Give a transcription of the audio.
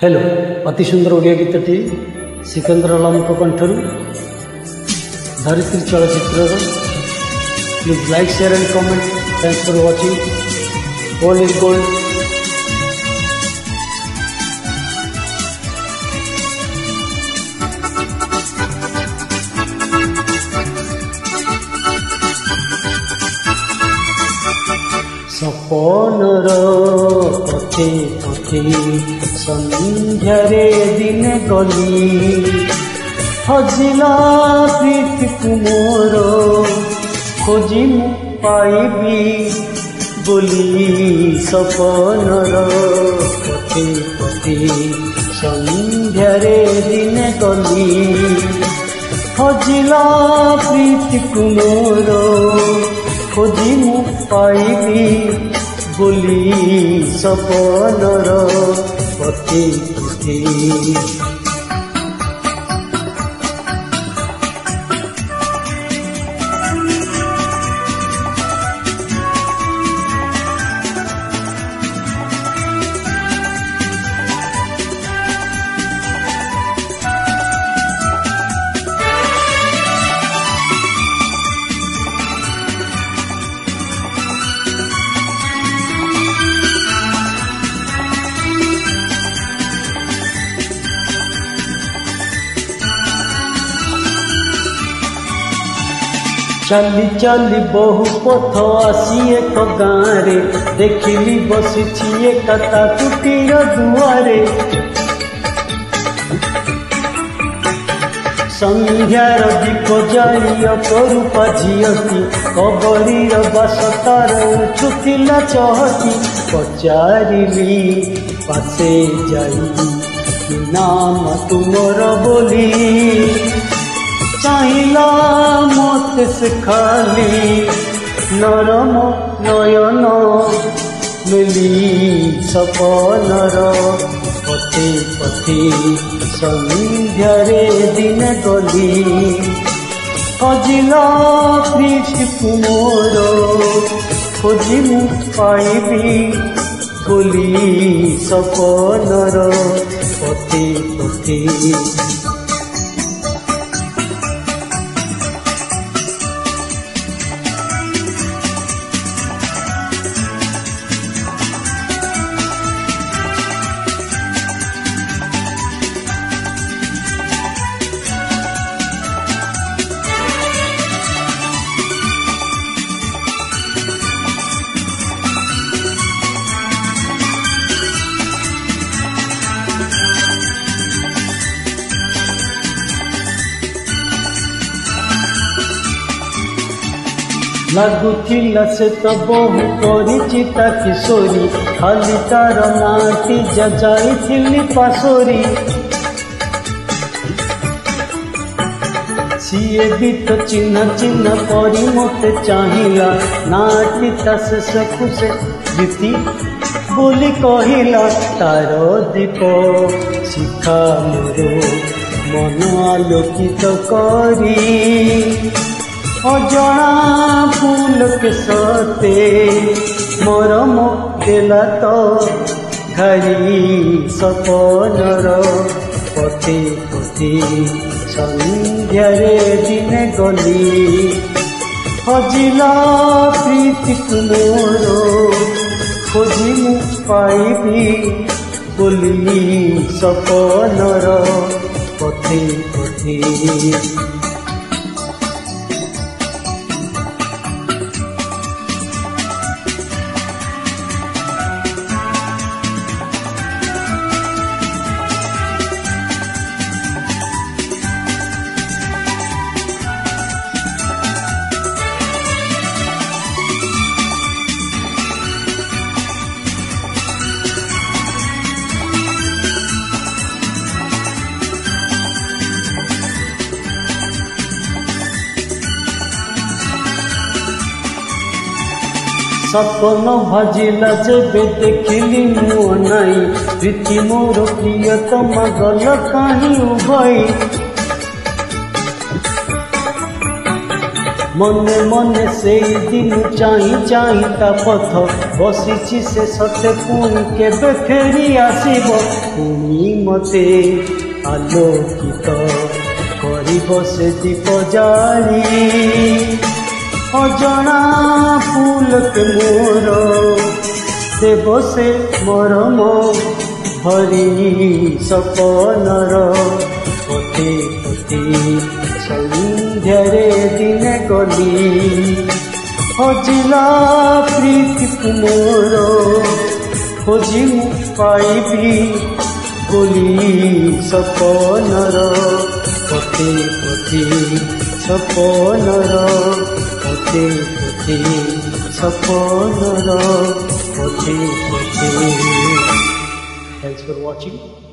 Hello अति सुंदर ओडिया गीतटी सिकंदर आलम कंठर धरित्री चलचित्र please like share and comment. Thanks for watching. Gold is gold. सपनर पथे पथे संध्यारे दिन गली हजिला प्रीति कुमोर खोजी मु पाइबी बोली। सपनर पथे पथे संध्यारे दिन गली हजिला प्रीति कुमोर खोजी मु पाइबी बोली। सपनर पथे पथे चली चली बहु पथ आसी एक गाँव देखिली बसी कता कुटीर दुआरे। संध्यार दीप जाई अपरूपा झीयती कबरीर बास तार उठुला चहती। पचारिली पासे जाई नाम तुमर बोली चाहिला मत से खाली नरम नयन मिली। सपनर पथे पथे संध्यारे दिन गली हजिला प्रीति कुमोर खोजी मु पाइबी बोली। सपनर पथे पथे लगुला से तो बहु परिचिता किशोरी खाली तार नाती जाई पासोरी। सीए भी तो चिन्ह चिन्ह परी मते चाहिला नाटी शेषकु से जीती बोली कहिला। तार दीप शिखा मोर मन आलोकित करी अजଣା फूल के सते मरम देला तो घरी। सपनर पथे पथे संध्यारे दिन गली हजिला प्रीति कुमोर खोजी मु पाइबी बोली। सपनर पथे पथे सपन भाजिला जेबे देखिली मुँह नाई प्रीति मोर प्रियतम गल कहीं उभई। मने मने से दिन चाही चाही ता पथ बसी ଅଛି ସେ ସତେ ପୁଣି କେବେ ଫେରି ଆସିବ ପୁଣି ମତେ ଆଲୋକିତ କରିବ ସେ ଦୀପ ଜାଳି ଅଜଣା ଫୁଲକେ ମୋର ଦେବ ସେ ମରମ ଭରି ସପନର ପତେ ପତେ ସନ୍ଧ୍ୟାରେ ଦିନେ ଗଲି ହଜିଲା ପ୍ରୀତିକୁ ମୋର ଖୋଜି ମୁଁ ପାଇବି ବୋଲି ସପନର ପତେ ପତେ ସପନର ପତେ ପତେ ସପନର ପତେ ପତେ। Thanks for watching.